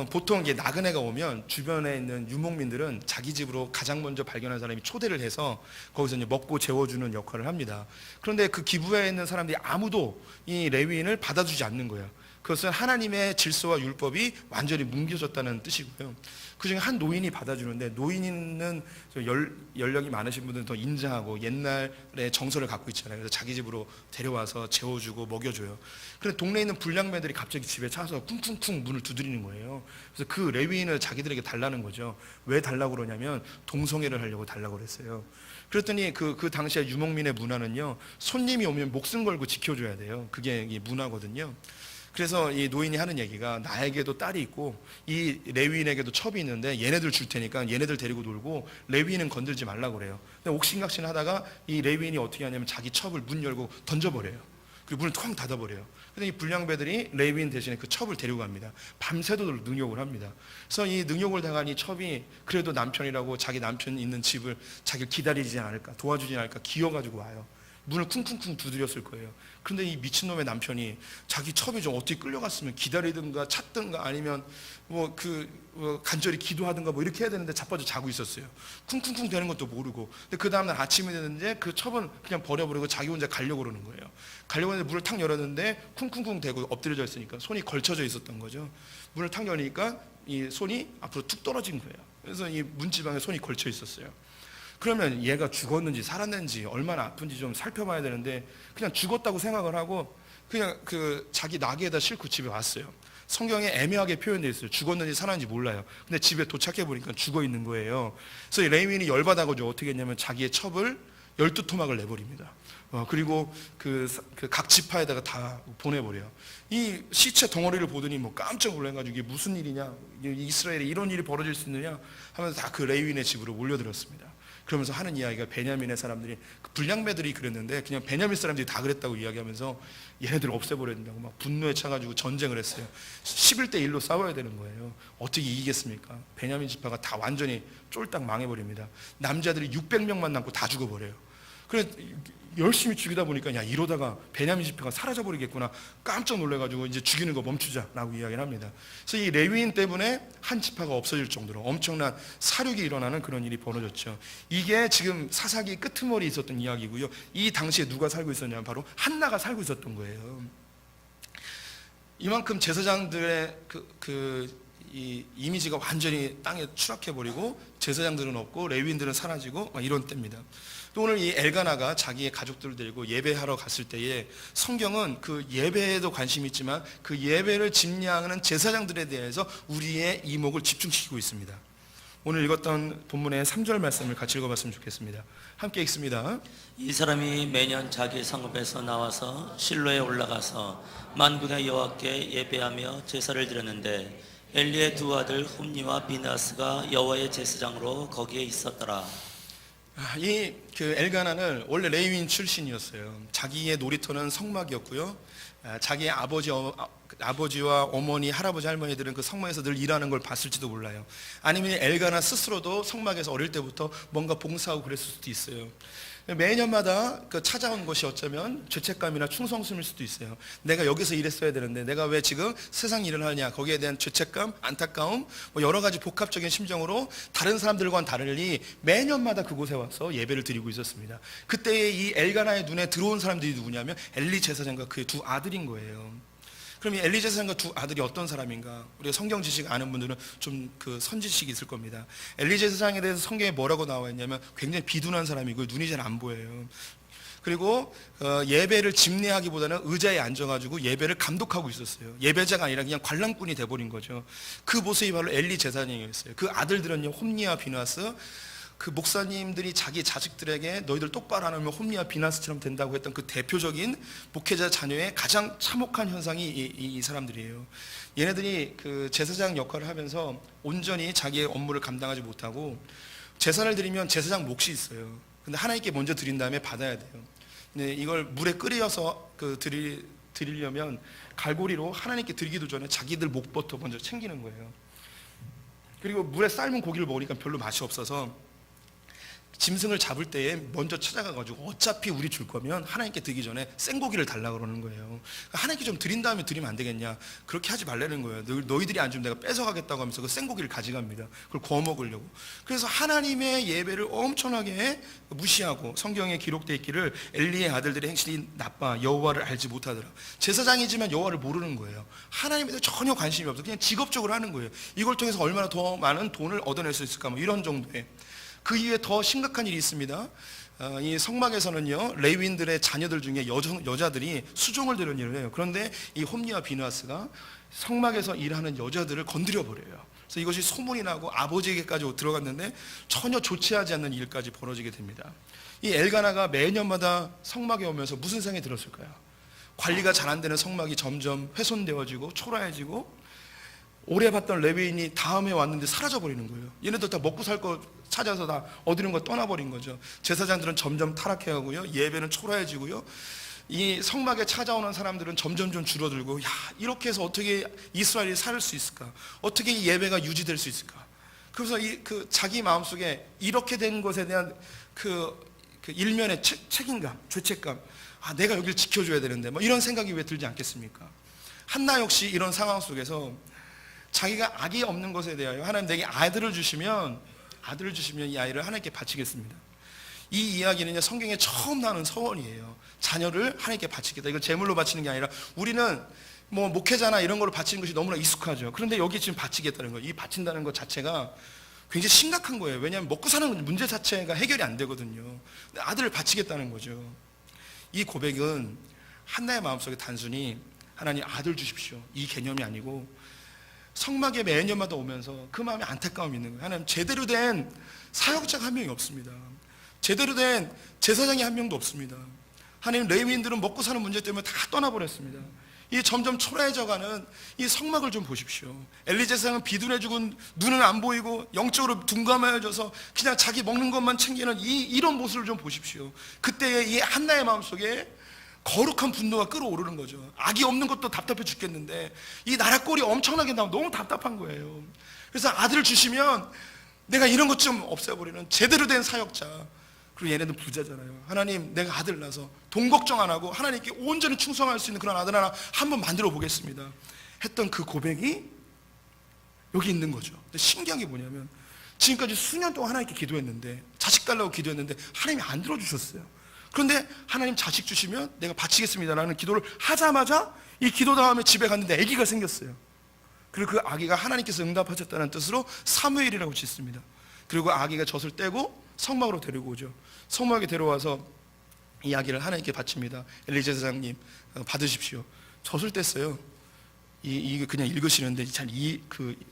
A: 보통 이게 나그네가 오면 주변에 있는 유목민들은 자기 집으로 가장 먼저 발견한 사람이 초대를 해서 거기서 이제 먹고 재워주는 역할을 합니다. 그런데 그 기부에 있는 사람들이 아무도 이 레위인을 받아주지 않는 거예요. 그것은 하나님의 질서와 율법이 완전히 뭉개졌다는 뜻이고요. 그중에 한 노인이 받아주는데, 노인은 연령이 많으신 분들은 더 인자하고 옛날의 정서를 갖고 있잖아요. 그래서 자기 집으로 데려와서 재워주고 먹여줘요. 그런데 동네에 있는 불량배들이 갑자기 집에 차서 쿵쿵쿵 문을 두드리는 거예요. 그래서 그 레위인을 자기들에게 달라는 거죠. 왜 달라고 그러냐면 동성애를 하려고 달라고 그랬어요. 그랬더니 그 당시에 유목민의 문화는요, 손님이 오면 목숨 걸고 지켜줘야 돼요. 그게 이 문화거든요. 그래서 이 노인이 하는 얘기가, 나에게도 딸이 있고 이 레위인에게도 첩이 있는데 얘네들 줄 테니까 얘네들 데리고 놀고 레위인은 건들지 말라고 그래요. 근데 옥신각신 하다가 이 레위인이 어떻게 하냐면 자기 첩을 문 열고 던져버려요. 그리고 문을 텅 닫아버려요. 근데 이 불량배들이 레위인 대신에 그 첩을 데리고 갑니다. 밤새도록 능욕을 합니다. 그래서 이 능욕을 당한 이 첩이 그래도 남편이라고 자기 남편 있는 집을 자기를 기다리지 않을까, 도와주지 않을까 기어가지고 와요. 문을 쿵쿵쿵 두드렸을 거예요. 그런데 이 미친놈의 남편이 자기 첩이 좀 어떻게 끌려갔으면 기다리든가 찾든가 아니면 간절히 기도하든가 뭐 이렇게 해야 되는데 자빠져 자고 있었어요. 쿵쿵쿵 되는 것도 모르고. 근데 그 다음날 아침이 됐는데 그 첩은 그냥 버려버리고 자기 혼자 가려고 그러는 거예요. 가려고 했는데 문을 탁 열었는데 쿵쿵쿵 대고 엎드려져 있으니까 손이 걸쳐져 있었던 거죠. 문을 탁 열니까 이 손이 앞으로 툭 떨어진 거예요. 그래서 이 문지방에 손이 걸쳐 있었어요. 그러면 얘가 죽었는지 살았는지 얼마나 아픈지 좀 살펴봐야 되는데 그냥 죽었다고 생각을 하고 그냥 자기 나귀에다 싣고 집에 왔어요. 성경에 애매하게 표현되어 있어요. 죽었는지 살았는지 몰라요. 근데 집에 도착해 보니까 죽어 있는 거예요. 그래서 레위인이 열받아가지고 어떻게 했냐면 자기의 첩을 12토막을 내버립니다. 그리고 각 지파에다가 다 보내버려요. 이 시체 덩어리를 보더니 뭐 깜짝 놀라가지고 이게 무슨 일이냐, 이스라엘에 이런 일이 벌어질 수 있느냐 하면서 다 그 레위인의 집으로 몰려들었습니다. 그러면서 하는 이야기가, 베냐민의 사람들이, 불량배들이 그랬는데 그냥 베냐민 사람들이 다 그랬다고 이야기하면서 얘네들 없애버려야 된다고 막 분노에 차가지고 전쟁을 했어요. 11대 1로 싸워야 되는 거예요. 어떻게 이기겠습니까? 베냐민 지파가 다 완전히 쫄딱 망해버립니다. 남자들이 600명만 남고 다 죽어버려요. 그래 열심히 죽이다 보니까 야, 이러다가 베냐민 지파가 사라져버리겠구나 깜짝 놀라가지고 이제 죽이는 거 멈추자라고 이야기를 합니다. 그래서 이 레위인 때문에 한 지파가 없어질 정도로 엄청난 사륙이 일어나는 그런 일이 벌어졌죠. 이게 지금 사사기 끄트머리에 있었던 이야기고요. 이 당시에 누가 살고 있었냐면 바로 한나가 살고 있었던 거예요. 이만큼 제사장들의 이 이미지가 완전히 땅에 추락해버리고 제사장들은 없고 레위인들은 사라지고 막 이런 때입니다. 또 오늘 이 엘가나가 자기의 가족들을 데리고 예배하러 갔을 때에 성경은 그 예배에도 관심이 있지만 그 예배를 집례하는 제사장들에 대해서 우리의 이목을 집중시키고 있습니다. 오늘 읽었던 본문의 3절 말씀을 같이 읽어봤으면 좋겠습니다. 함께 읽습니다.
B: 이 사람이 매년 자기 성읍에서 나와서 실로에 올라가서 만군의 여호와께 예배하며 제사를 드렸는데 엘리의 두 아들 홈니와 비나스가 여호와의 제사장으로 거기에 있었더라.
A: 이 엘가나는 원래 레위인 출신이었어요. 자기의 놀이터는 성막이었고요. 자기의 아버지와 어머니, 할아버지, 할머니들은 그 성막에서 늘 일하는 걸 봤을지도 몰라요. 아니면 엘가나 스스로도 성막에서 어릴 때부터 뭔가 봉사하고 그랬을 수도 있어요. 매년마다 찾아온 것이 어쩌면 죄책감이나 충성심일 수도 있어요. 내가 여기서 일했어야 되는데 내가 왜 지금 세상 일을 하냐, 거기에 대한 죄책감, 안타까움, 뭐 여러 가지 복합적인 심정으로 다른 사람들과는 다르니 매년마다 그곳에 와서 예배를 드리고 있었습니다. 그때에 이 엘가나의 눈에 들어온 사람들이 누구냐면 엘리 제사장과 그의 두 아들인 거예요. 그럼 이 엘리 제사장과 두 아들이 어떤 사람인가? 우리가 성경 지식 아는 분들은 좀 선지식이 있을 겁니다. 엘리 제사장에 대해서 성경에 뭐라고 나와 있냐면 굉장히 비둔한 사람이고 눈이 잘 안 보여요. 그리고 예배를 집례하기보다는 의자에 앉아가지고 예배를 감독하고 있었어요. 예배자가 아니라 그냥 관람꾼이 돼버린 거죠. 그 모습이 바로 엘리 제사장이었어요. 그 아들들은요, 홈니와 비나스, 그 목사님들이 자기 자식들에게 너희들 똑바로 안 하면 홈리와 비나스처럼 된다고 했던 그 대표적인 목회자 자녀의 가장 참혹한 현상이 이 사람들이에요. 얘네들이 그 제사장 역할을 하면서 온전히 자기의 업무를 감당하지 못하고 제사를 드리면 제사장 몫이 있어요. 근데 하나님께 먼저 드린 다음에 받아야 돼요. 근데 이걸 물에 끓여서 드리려면 갈고리로 하나님께 드리기도 전에 자기들 몫부터 먼저 챙기는 거예요. 그리고 물에 삶은 고기를 먹으니까 별로 맛이 없어서 짐승을 잡을 때에 먼저 찾아가가지고 어차피 우리 줄 거면 하나님께 드리기 전에 생고기를 달라고 그러는 거예요. 하나님께 좀 드린 다음에 드리면 안 되겠냐, 그렇게 하지 말라는 거예요. 너희들이 안 주면 내가 뺏어가겠다고 하면서 그 생고기를 가져갑니다. 그걸 구워 먹으려고. 그래서 하나님의 예배를 엄청나게 무시하고, 성경에 기록되어 있기를 엘리의 아들들의 행실이 나빠 여호와를 알지 못하더라. 제사장이지만 여호와를 모르는 거예요. 하나님에 대해 전혀 관심이 없어. 그냥 직업적으로 하는 거예요. 이걸 통해서 얼마나 더 많은 돈을 얻어낼 수 있을까, 뭐 이런 정도의. 그 이후에 더 심각한 일이 있습니다. 이 성막에서는요, 레위인들의 자녀들 중에 여자들이 수종을 드리는 일을 해요. 그런데 이 홈리와 비나스가 성막에서 일하는 여자들을 건드려 버려요. 그래서 이것이 소문이 나고 아버지에게까지 들어갔는데 전혀 좋지 않는 일까지 벌어지게 됩니다. 이 엘가나가 매년마다 성막에 오면서 무슨 생각이 들었을까요? 관리가 잘 안 되는 성막이 점점 훼손되어지고 초라해지고, 오래 봤던 레위인이 다음에 왔는데 사라져버리는 거예요. 얘네들 다 먹고 살 거 찾아서 다 얻는 거 떠나버린 거죠. 제사장들은 점점 타락해가고요, 예배는 초라해지고요, 이 성막에 찾아오는 사람들은 점점 좀 줄어들고, 야, 이렇게 해서 어떻게 이스라엘이 살 수 있을까? 어떻게 이 예배가 유지될 수 있을까? 그래서 자기 마음속에 이렇게 된 것에 대한 그 일면의 책임감, 죄책감, 아, 내가 여기를 지켜줘야 되는데, 뭐 이런 생각이 왜 들지 않겠습니까? 한나 역시 이런 상황 속에서 자기가 악이 없는 것에 대하여 하나님 내게 아들을 주시면 이 아이를 하나님께 바치겠습니다. 이 이야기는 성경에 처음 나오는 서원이에요. 자녀를 하나님께 바치겠다. 이거 제물로 바치는 게 아니라, 우리는 뭐 목회자나 이런 걸로 바치는 것이 너무나 익숙하죠. 그런데 여기 지금 바치겠다는 거예요. 이 바친다는 것 자체가 굉장히 심각한 거예요. 왜냐하면 먹고 사는 문제 자체가 해결이 안 되거든요. 아들을 바치겠다는 거죠. 이 고백은 한나의 마음속에 단순히 하나님 아들 주십시오, 이 개념이 아니고, 성막에 매년마다 오면서 그 마음에 안타까움이 있는 거예요. 하나님, 제대로 된 사역자가 한 명이 없습니다. 제대로 된 제사장이 한 명도 없습니다. 하나님, 레위인들은 먹고 사는 문제 때문에 다 떠나버렸습니다. 이 점점 초라해져가는 이 성막을 좀 보십시오. 엘리 제사장은 비둔해 죽은, 눈은 안 보이고 영적으로 둔감해져서 그냥 자기 먹는 것만 챙기는 이런 모습을 좀 보십시오. 그때의 이 한나의 마음속에 거룩한 분노가 끓어오르는 거죠. 악이 없는 것도 답답해 죽겠는데 이 나라 꼴이 엄청나게 나오면 너무 답답한 거예요. 그래서 아들을 주시면 내가 이런 것 좀 없애버리는 제대로 된 사역자. 그리고 얘네는 부자잖아요. 하나님, 내가 아들 낳아서 돈 걱정 안 하고 하나님께 온전히 충성할 수 있는 그런 아들 하나 한번 만들어 보겠습니다 했던 그 고백이 여기 있는 거죠. 근데 신기한 게 뭐냐면, 지금까지 수년 동안 하나님께 기도했는데, 자식 달라고 기도했는데 하나님이 안 들어주셨어요. 그런데 하나님 자식 주시면 내가 바치겠습니다라는 기도를 하자마자 이 기도 다음에 집에 갔는데 아기가 생겼어요. 그리고 그 아기가 하나님께서 응답하셨다는 뜻으로 사무엘이라고 짓습니다. 그리고 아기가 젖을 떼고 성막으로 데리고 오죠. 성막에 데려와서 이 아기를 하나님께 바칩니다. 엘리 제사장님, 받으십시오. 젖을 뗐어요. 이게 그냥 읽으시는데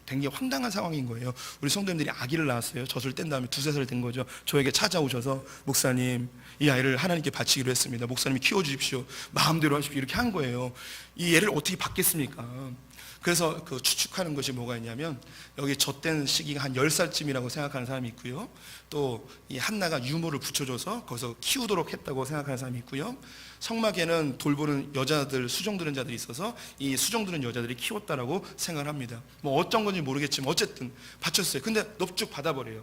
A: 굉장히 황당한 상황인 거예요. 우리 성도님들이 아기를 낳았어요. 젖을 뗀 다음에 2-3살 된 거죠. 저에게 찾아오셔서, 목사님, 이 아이를 하나님께 바치기로 했습니다. 목사님이 키워주십시오. 마음대로 하십시오. 이렇게 한 거예요. 이 애를 어떻게 받겠습니까? 그래서 그 추측하는 것이 뭐가 있냐면, 여기 젖된 시기가 한 10살쯤이라고 생각하는 사람이 있고요, 또 이 한나가 유모를 붙여줘서 거기서 키우도록 했다고 생각하는 사람이 있고요, 성막에는 돌보는 여자들, 수종드는 자들이 있어서 이 수종드는 여자들이 키웠다라고 생각을 합니다. 뭐 어떤 건지 모르겠지만 어쨌든 바쳤어요. 근데 넙죽 받아버려요.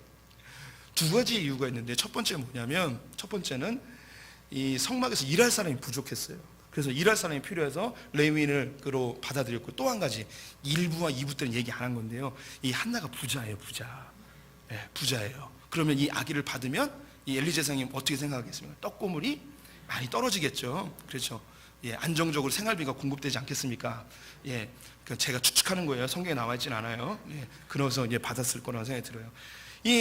A: 2가지 이유가 있는데, 첫 번째는 뭐냐면, 첫 번째는 이 성막에서 일할 사람이 부족했어요. 그래서 일할 사람이 필요해서 레위인으로 받아들였고, 또 한 가지, 1부와 2부 때는 얘기 안 한 건데요, 이 한나가 부자예요. 부자예요. 그러면 이 아기를 받으면 이 엘리 제사장님 어떻게 생각하겠습니까? 떡고물이 많이 떨어지겠죠. 그렇죠. 예, 안정적으로 생활비가 공급되지 않겠습니까? 예, 제가 추측하는 거예요. 성경에 나와 있진 않아요. 예, 그래서 이제 받았을 거라고 생각이 들어요. 이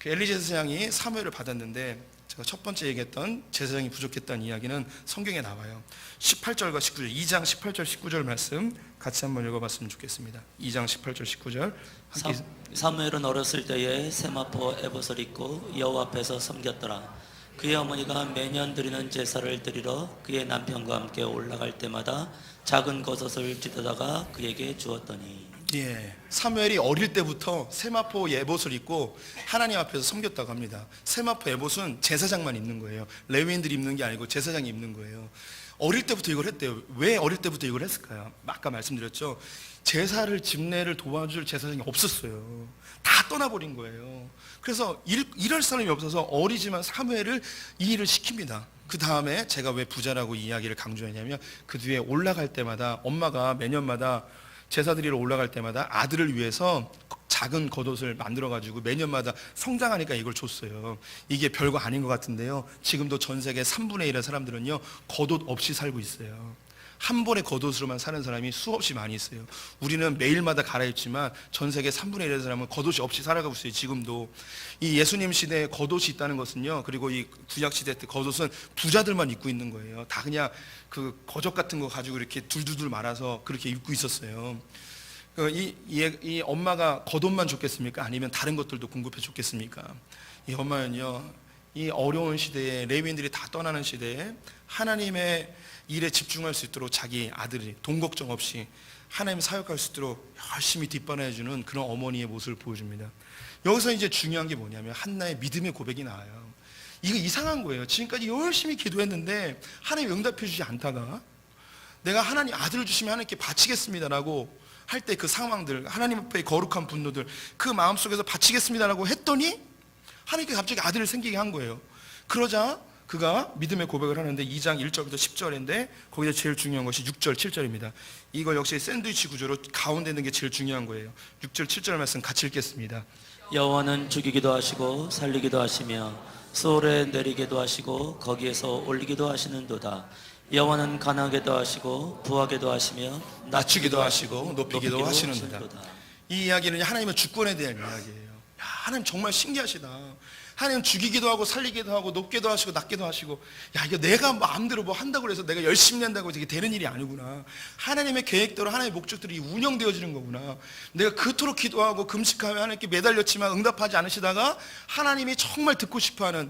A: 엘리 제사장이 사무엘을 받았는데, 제가 첫 번째 얘기했던 제사장이 부족했다는 이야기는 성경에 나와요. 18절과 19절, 2장 18절 19절 말씀 같이 한번 읽어봤으면 좋겠습니다. 2장 18절 19절 함께.
B: 사무엘은 어렸을 때에 세마포 에봇을 입고 여호와 앞에서 섬겼더라. 그의 어머니가 매년 드리는 제사를 드리러 그의 남편과 함께 올라갈 때마다 작은 겉옷을 찢어다가 그에게 주었더니,
A: 예, 사무엘이 어릴 때부터 세마포 에봇을 입고 하나님 앞에서 섬겼다고 합니다. 세마포 에봇은 제사장만 입는 거예요. 레위인들이 입는 게 아니고 제사장이 입는 거예요. 어릴 때부터 이걸 했대요. 왜 어릴 때부터 이걸 했을까요? 아까 말씀드렸죠. 제사를, 집례를 도와줄 제사장이 없었어요. 다 떠나버린 거예요. 그래서 일할 사람이 없어서 어리지만 사무엘을 이 일을 시킵니다. 그 다음에 제가 왜 부자라고 이 이야기를 강조했냐면, 그 뒤에 올라갈 때마다 엄마가 매년마다 제사 드리러 올라갈 때마다 아들을 위해서 작은 겉옷을 만들어가지고 매년마다 성장하니까 이걸 줬어요. 이게 별거 아닌 것 같은데요, 지금도 전 세계 3분의 1의 사람들은요 겉옷 없이 살고 있어요. 한 벌의 겉옷으로만 사는 사람이 수없이 많이 있어요. 우리는 매일마다 갈아입지만 전 세계 3분의 1의 사람은 겉옷이 없이 살아가고 있어요. 지금도 이 예수님 시대에 겉옷이 있다는 것은요, 그리고 이 구약 시대 때 겉옷은 부자들만 입고 있는 거예요. 다 그냥 그 거적 같은 거 가지고 이렇게 둘둘둘 말아서 그렇게 입고 있었어요. 이 엄마가 겉옷만 줬겠습니까? 아니면 다른 것들도 공급해 줬겠습니까? 이 엄마는요, 이 어려운 시대에, 레위인들이 다 떠나는 시대에 하나님의 일에 집중할 수 있도록 자기 아들이 돈 걱정 없이 하나님 사역할 수 있도록 열심히 뒷받아주는 그런 어머니의 모습을 보여줍니다. 여기서 이제 중요한 게 뭐냐면 한나의 믿음의 고백이 나와요. 이거 이상한 거예요. 지금까지 열심히 기도했는데 하나님 응답해 주지 않다가 내가 하나님 아들을 주시면 하나님께 바치겠습니다라고 할 때 그 상황들, 하나님 앞에 거룩한 분노들, 그 마음속에서 바치겠습니다라고 했더니 하나님께 갑자기 아들을 생기게 한 거예요. 그러자 그가 믿음의 고백을 하는데 2장 1절부터 10절인데 거기서 제일 중요한 것이 6절 7절입니다. 이걸 역시 샌드위치 구조로 가운데 있는 게 제일 중요한 거예요. 6절 7절 말씀 같이 읽겠습니다.
B: 여호와는 죽이기도 하시고 살리기도 하시며 소홀에 내리기도 하시고 거기에서 올리기도 하시는도다. 여호와는 가난하게도 하시고 부하게도 하시며
A: 낮추기도 하시고 높이기도 하시는도다. 이 이야기는 하나님의 주권에 대한 이야기예요. 야, 하나님 정말 신기하시다. 하나님 죽이기도 하고 살리기도 하고 높게도 하시고 낮게도 하시고, 야, 이거 내가 마음대로 뭐 한다고 해서 내가 열심히 한다고 해서 이게 되는 일이 아니구나. 하나님의 계획대로 하나님의 목적들이 운영되어지는 거구나. 내가 그토록 기도하고 금식하며 하나님께 매달렸지만 응답하지 않으시다가 하나님이 정말 듣고 싶어하는,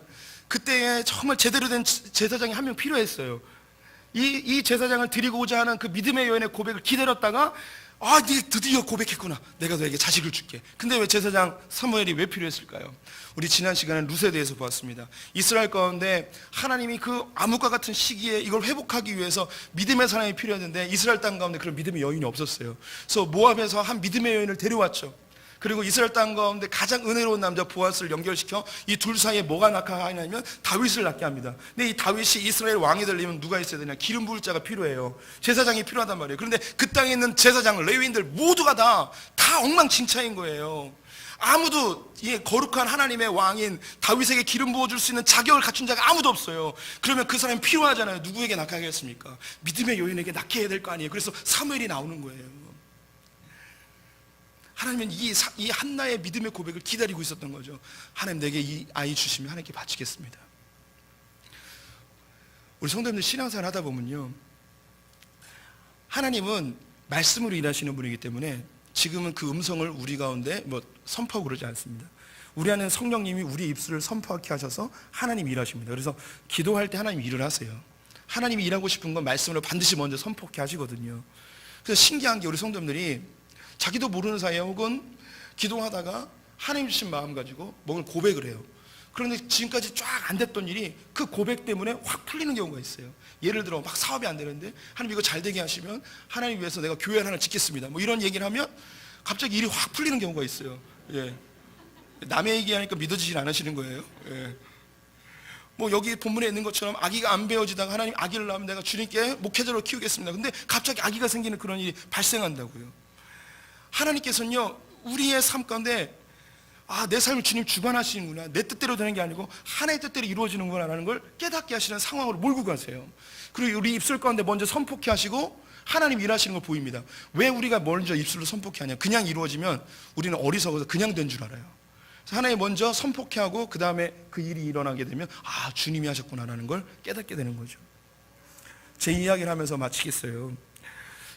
A: 그때에 정말 제대로 된 제사장이 한 명 필요했어요. 이 제사장을 드리고자 하는 그 믿음의 여인의 고백을 기다렸다가, 아, 네 드디어 고백했구나. 내가 너에게 자식을 줄게. 근데 왜 제사장 사무엘이 왜 필요했을까요? 우리 지난 시간에 룻에 대해서 보았습니다. 이스라엘 가운데 하나님이 그 암흑과 같은 시기에 이걸 회복하기 위해서 믿음의 사람이 필요했는데 이스라엘 땅 가운데 그런 믿음의 여인이 없었어요. 그래서 모압에서 한 믿음의 여인을 데려왔죠. 그리고 이스라엘 땅 가운데 가장 은혜로운 남자 보아스를 연결시켜 이 둘 사이에 뭐가 나타나냐면 다윗을 낳게 합니다. 근데 이 다윗이 이스라엘 왕이 되려면 누가 있어야 되냐? 기름 부을 자가 필요해요. 제사장이 필요하단 말이에요. 그런데 그 땅에 있는 제사장, 레위인들 모두가 다 엉망진창인 거예요. 아무도 이 거룩한 하나님의 왕인 다윗에게 기름 부어줄 수 있는 자격을 갖춘 자가 아무도 없어요. 그러면 그 사람이 필요하잖아요. 누구에게 낳게 하겠습니까? 믿음의 여인에게 낳게 해야 될 거 아니에요. 그래서 사무엘이 나오는 거예요. 하나님은 이 한나의 믿음의 고백을 기다리고 있었던 거죠. 하나님, 내게 이 아이 주시면 하나님께 바치겠습니다. 우리 성도님들 신앙생활 하다 보면요, 하나님은 말씀으로 일하시는 분이기 때문에 지금은 그 음성을 우리 가운데 뭐 선포하고 그러지 않습니다. 우리 안에 성령님이 우리 입술을 선포하게 하셔서 하나님 일하십니다. 그래서 기도할 때 하나님 일을 하세요. 하나님이 일하고 싶은 건 말씀으로 반드시 먼저 선포하게 하시거든요. 그래서 신기한 게 우리 성도님들이 자기도 모르는 사이에 혹은 기도하다가 하나님 주신 마음 가지고 뭔가 고백을 해요. 그런데 지금까지 쫙 안 됐던 일이 그 고백 때문에 확 풀리는 경우가 있어요. 예를 들어 막 사업이 안 되는데 하나님 이거 잘 되게 하시면 하나님 위해서 내가 교회 하나 짓겠습니다. 뭐 이런 얘기를 하면 갑자기 일이 확 풀리는 경우가 있어요. 예. 남의 얘기하니까 믿어지질 않으시는 거예요. 예. 뭐 여기 본문에 있는 것처럼 아기가 안 배워지다가 하나님 아기를 낳으면 내가 주님께 목회자로 키우겠습니다. 근데 갑자기 아기가 생기는 그런 일이 발생한다고요. 하나님께서는요, 우리의 삶 가운데 내 삶을 주님 주관하시는구나, 내 뜻대로 되는 게 아니고 하나님의 뜻대로 이루어지는구나 라는 걸 깨닫게 하시는 상황으로 몰고 가세요. 그리고 우리 입술 가운데 먼저 선포케 하시고 하나님 일하시는 걸 보입니다. 왜 우리가 먼저 입술로 선포케 하냐? 그냥 이루어지면 우리는 어리석어서 그냥 된 줄 알아요. 그래서 하나님 먼저 선포케 하고 그 다음에 그 일이 일어나게 되면 주님이 하셨구나라는 걸 깨닫게 되는 거죠. 제 이야기를 하면서 마치겠어요.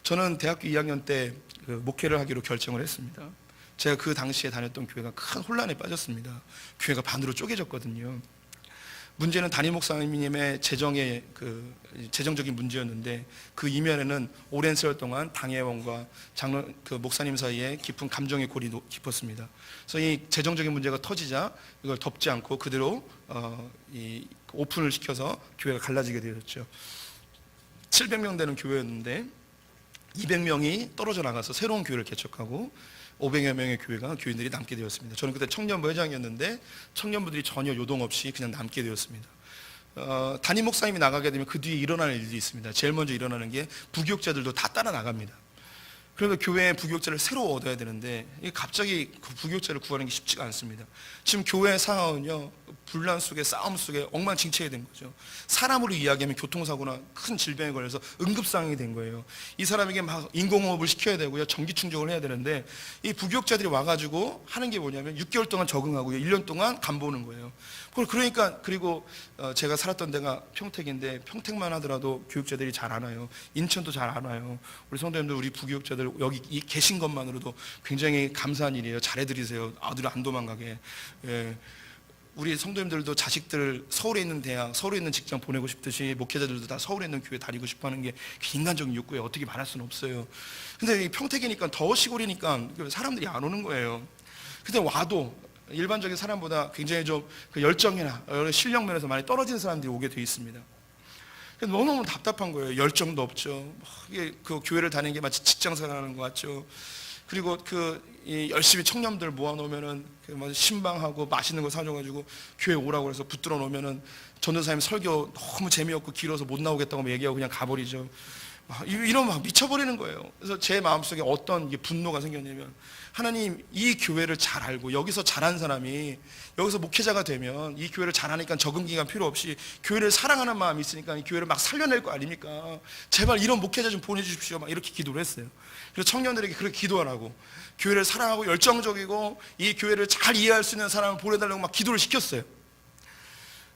A: 저는 대학교 2학년 때 목회를 하기로 결정을 했습니다. 제가 그 당시에 다녔던 교회가 큰 혼란에 빠졌습니다. 교회가 반으로 쪼개졌거든요. 문제는 담임 목사님의 재정적인 문제였는데 그 이면에는 오랜 세월 동안 당회원과 목사님 사이에 깊은 감정의 골이 깊었습니다. 그래서 이 재정적인 문제가 터지자 이걸 덮지 않고 그대로 오픈을 시켜서 교회가 갈라지게 되었죠. 700명 되는 교회였는데 200명이 떨어져 나가서 새로운 교회를 개척하고 500여 명의 교인들이 남게 되었습니다. 저는 그때 청년부 회장이었는데 청년부들이 전혀 요동 없이 그냥 남게 되었습니다. 담임 목사님이 나가게 되면 그 뒤에 일어나는 일들이 있습니다. 제일 먼저 일어나는 게 부교육자들도 다 따라 나갑니다. 그러니까 교회에 부교육자를 새로 얻어야 되는데 갑자기 그 부교육자를 구하는 게 쉽지가 않습니다. 지금 교회 상황은요, 분란 속에 싸움 속에 엉망진창이 된 거죠. 사람으로 이야기하면 교통사고나 큰 질병에 걸려서 응급상황이 된 거예요. 이 사람에게 막 인공호흡을 시켜야 되고요, 전기 충족을 해야 되는데 이 부교육자들이 와가지고 하는 게 뭐냐면 6개월 동안 적응하고요, 1년 동안 간 보는 거예요. 그리고 제가 살았던 데가 평택인데 평택만 하더라도 교육자들이 잘 안 와요. 인천도 잘 안 와요. 우리 성도님들, 우리 부교육자들 성도님들 여기 계신 것만으로도 굉장히 감사한 일이에요. 잘해드리세요. 아들 안 도망가게. 예. 우리 성도님들도 자식들 서울에 있는 대학, 서울에 있는 직장 보내고 싶듯이 목회자들도 다 서울에 있는 교회 다니고 싶어하는 게 인간적인 욕구에 어떻게 말할 수는 없어요. 근데 평택이니까 더 시골이니까 사람들이 안 오는 거예요. 근데 와도 일반적인 사람보다 굉장히 좀 그 열정이나 여러 실력 면에서 많이 떨어진 사람들이 오게 돼 있습니다. 너무너무 답답한 거예요. 열정도 없죠. 이게 그 교회를 다니는 게 마치 직장 생활하는 것 같죠. 그리고 열심히 청년들 모아놓으면은 신방하고 맛있는 거 사줘가지고 교회 오라고 해서 붙들어 놓으면은 전도사님 설교 너무 재미없고 길어서 못 나오겠다고 얘기하고 그냥 가버리죠. 이러면 막 미쳐버리는 거예요. 그래서 제 마음속에 어떤 분노가 생겼냐면, 하나님, 이 교회를 잘 알고 여기서 잘한 사람이 여기서 목회자가 되면 이 교회를 잘하니까 적응기간 필요 없이 교회를 사랑하는 마음이 있으니까 이 교회를 막 살려낼 거 아닙니까? 제발 이런 목회자 좀 보내주십시오. 막 이렇게 기도를 했어요. 그래서 청년들에게 그렇게 기도하라고, 교회를 사랑하고 열정적이고 이 교회를 잘 이해할 수 있는 사람을 보내달라고 막 기도를 시켰어요.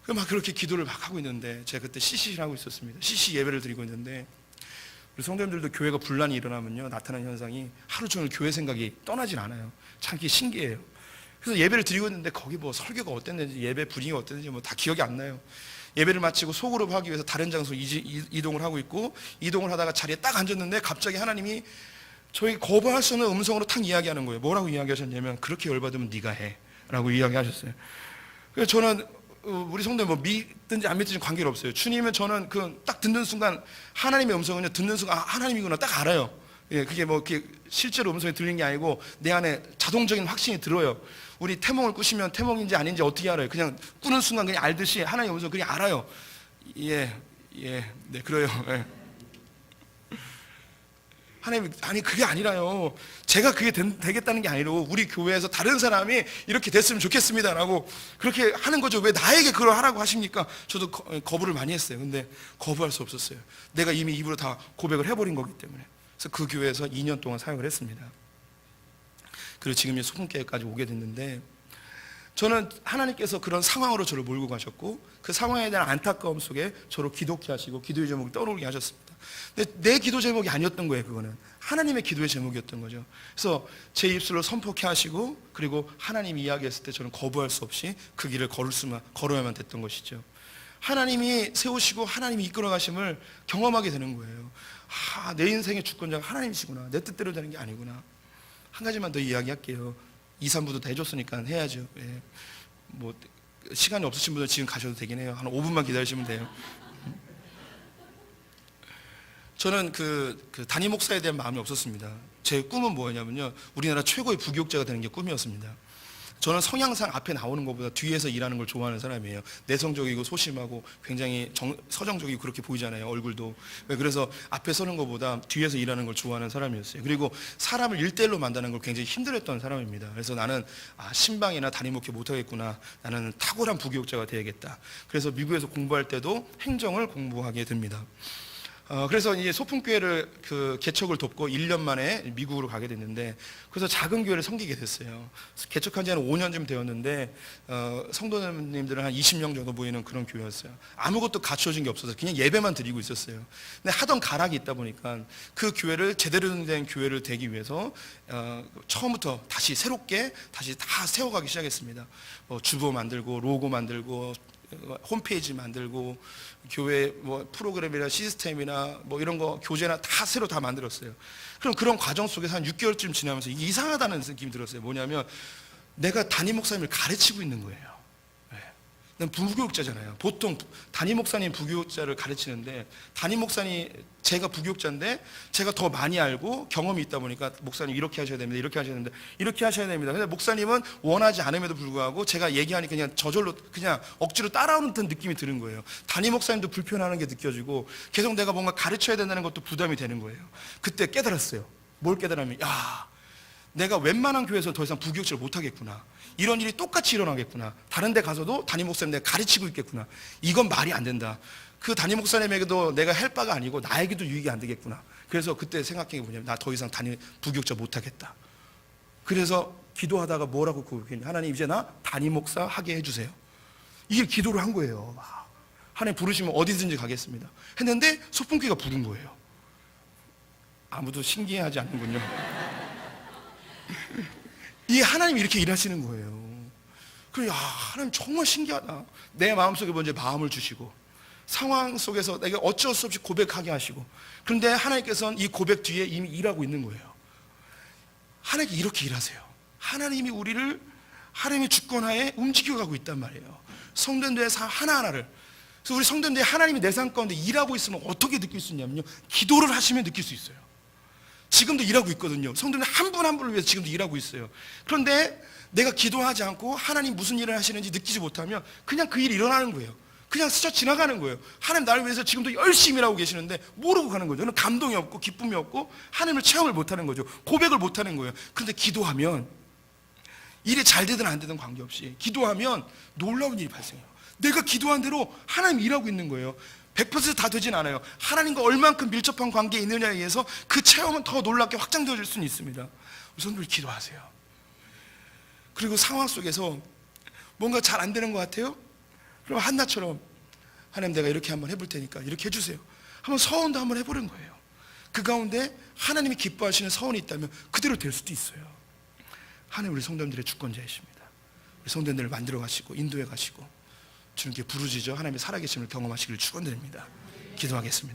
A: 막 그렇게 기도를 막 하고 있는데, 제가 그때 CC를 하고 있었습니다. CC 예배를 드리고 있는데, 우리 성도님들도 교회가 분란이 일어나면요, 나타나는 현상이 하루 종일 교회 생각이 떠나질 않아요. 참 신기해요. 그래서 예배를 드리고 있는데 거기 뭐 설교가 어땠는지, 예배 분위기가 어땠는지 뭐 다 기억이 안 나요. 예배를 마치고 소그룹 하기 위해서 다른 장소로 이동을 하고 있고, 이동을 하다가 자리에 딱 앉았는데 갑자기 하나님이 저희 거부할 수 없는 음성으로 탁 이야기하는 거예요. 뭐라고 이야기하셨냐면, 그렇게 열받으면 네가 해 라고 이야기하셨어요. 그래서 저는 우리 성도님 뭐 믿든지 안 믿든지 관계가 없어요. 주님은 저는 그 딱 듣는 순간, 하나님의 음성은요, 듣는 순간 하나님이구나 딱 알아요. 예, 그게 뭐 이렇게 실제로 음성이 들리는 게 아니고 내 안에 자동적인 확신이 들어요. 우리 태몽을 꾸시면 태몽인지 아닌지 어떻게 알아요? 그냥 꾸는 순간 그냥 알듯이 하나님의 음성 그냥 알아요. 네, 그래요. 예. 하나님, 아니 그게 아니라요. 제가 그게 되겠다는 게 아니고 우리 교회에서 다른 사람이 이렇게 됐으면 좋겠습니다라고 그렇게 하는 거죠. 왜 나에게 그걸 하라고 하십니까? 저도 거부를 많이 했어요. 근데 거부할 수 없었어요. 내가 이미 입으로 다 고백을 해버린 거기 때문에. 그래서 그 교회에서 2년 동안 사역을 했습니다. 그리고 지금 이 소품교회까지 오게 됐는데, 저는 하나님께서 그런 상황으로 저를 몰고 가셨고, 그 상황에 대한 안타까움 속에 저를 기도케 하시고 기도의 제목을 떠오르게 하셨습니다. 근데 내 기도 제목이 아니었던 거예요. 그거는 하나님의 기도의 제목이었던 거죠. 그래서 제 입술로 선포케 하시고, 그리고 하나님이 이야기했을 때 저는 거부할 수 없이 그 길을 걸어야만 됐던 것이죠. 하나님이 세우시고 하나님이 이끌어 가심을 경험하게 되는 거예요. 내 인생의 주권자가 하나님이시구나. 내 뜻대로 되는 게 아니구나. 한 가지만 더 이야기할게요. 2, 3부도 다 해줬으니까 해야죠. 예. 뭐 시간이 없으신 분들은 지금 가셔도 되긴 해요. 한 5분만 기다리시면 돼요. 저는 그 담임 목사에 대한 마음이 없었습니다. 제 꿈은 뭐였냐면요, 우리나라 최고의 부교육자가 되는 게 꿈이었습니다. 저는 성향상 앞에 나오는 것보다 뒤에서 일하는 걸 좋아하는 사람이에요. 내성적이고 소심하고 굉장히 서정적이고 그렇게 보이잖아요, 얼굴도. 그래서 앞에 서는 것보다 뒤에서 일하는 걸 좋아하는 사람이었어요. 그리고 사람을 1대1로 만나는 걸 굉장히 힘들었던 사람입니다. 그래서 나는 신방이나 담임 목회 못하겠구나, 나는 탁월한 부교육자가 되야겠다. 그래서 미국에서 공부할 때도 행정을 공부하게 됩니다. 그래서 이제 소품교회를 개척을 돕고 1년 만에 미국으로 가게 됐는데, 그래서 작은 교회를 섬기게 됐어요. 개척한 지는 5년쯤 되었는데, 성도님들은 한 20명 정도 모이는 그런 교회였어요. 아무것도 갖춰진 게 없어서 그냥 예배만 드리고 있었어요. 근데 하던 가락이 있다 보니까 그 교회를 제대로 된 교회를 되기 위해서 처음부터 다시 새롭게 다시 다 세워가기 시작했습니다. 주보 만들고 로고 만들고 홈페이지 만들고 교회 뭐 프로그램이나 시스템이나 뭐 이런 거 교재나 다 새로 다 만들었어요. 그럼 그런 과정 속에서 한 6개월쯤 지나면서 이게 이상하다는 느낌이 들었어요. 뭐냐면 내가 담임 목사님을 가르치고 있는 거예요. 난 부교육자잖아요. 보통 담임 목사님 부교육자를 가르치는데, 담임 목사님 제가 부교육자인데 제가 더 많이 알고 경험이 있다 보니까 목사님 이렇게 하셔야 됩니다, 이렇게 하셔야 됩니다, 이렇게 하셔야 됩니다. 근데 목사님은 원하지 않음에도 불구하고 제가 얘기하니까 그냥 저절로 그냥 억지로 따라오는 듯한 느낌이 드는 거예요. 담임 목사님도 불편하는 게 느껴지고 계속 내가 뭔가 가르쳐야 된다는 것도 부담이 되는 거예요. 그때 깨달았어요. 뭘 깨달으면, 내가 웬만한 교회에서 더 이상 부교육자를 못하겠구나. 이런 일이 똑같이 일어나겠구나. 다른 데 가서도 담임 목사님 내가 가르치고 있겠구나. 이건 말이 안 된다. 그 담임 목사님에게도 내가 할 바가 아니고 나에게도 유익이 안 되겠구나. 그래서 그때 생각한 게 뭐냐면, 나 더 이상 부교육자 못하겠다. 그래서 기도하다가 뭐라고 고백했냐, 하나님 이제 나 담임 목사 하게 해주세요. 이게 기도를 한 거예요. 하나님 부르시면 어디든지 가겠습니다 했는데 소품교회가 부른 거예요. 아무도 신기해하지 않는군요. 이 하나님이 이렇게 일하시는 거예요. 그래, 야, 하나님 정말 신기하다. 내 마음속에 먼저 마음을 주시고 상황 속에서 내가 어쩔 수 없이 고백하게 하시고, 그런데 하나님께서는 이 고백 뒤에 이미 일하고 있는 거예요. 하나님이 이렇게 일하세요. 하나님이 우리를 하나님의 주권하에 움직여가고 있단 말이에요. 성도님들의 삶 하나하나를. 그래서 우리 성도님들이 하나님이 내 삶 가운데 일하고 있으면 어떻게 느낄 수 있냐면요, 기도를 하시면 느낄 수 있어요. 지금도 일하고 있거든요. 성도님 한 분 한 분을 위해서 지금도 일하고 있어요. 그런데 내가 기도하지 않고 하나님 무슨 일을 하시는지 느끼지 못하면 그냥 그 일이 일어나는 거예요. 그냥 스쳐 지나가는 거예요. 하나님 나를 위해서 지금도 열심히 일하고 계시는데 모르고 가는 거죠. 저는 감동이 없고 기쁨이 없고 하나님을 체험을 못하는 거죠. 고백을 못하는 거예요. 그런데 기도하면 일이 잘 되든 안 되든 관계없이 기도하면 놀라운 일이 발생해요. 내가 기도한 대로 하나님이 일하고 있는 거예요. 100%다 되진 않아요. 하나님과 얼만큼 밀접한 관계에 있느냐에 의해서 그 체험은 더 놀랍게 확장되어질 수는 있습니다. 우리 성도들 기도하세요. 그리고 상황 속에서 뭔가 잘 안 되는 것 같아요? 그럼 한나처럼 하나님 내가 이렇게 한번 해볼 테니까 이렇게 해주세요. 한번 서원도 한번 해보는 거예요. 그 가운데 하나님이 기뻐하시는 서원이 있다면 그대로 될 수도 있어요. 하나님 우리 성도님들의 주권자이십니다. 우리 성도님들을 만들어 가시고 인도해 가시고 주님께 부르짖어 하나님의 살아계심을 경험하시기를 축원드립니다. 기도하겠습니다.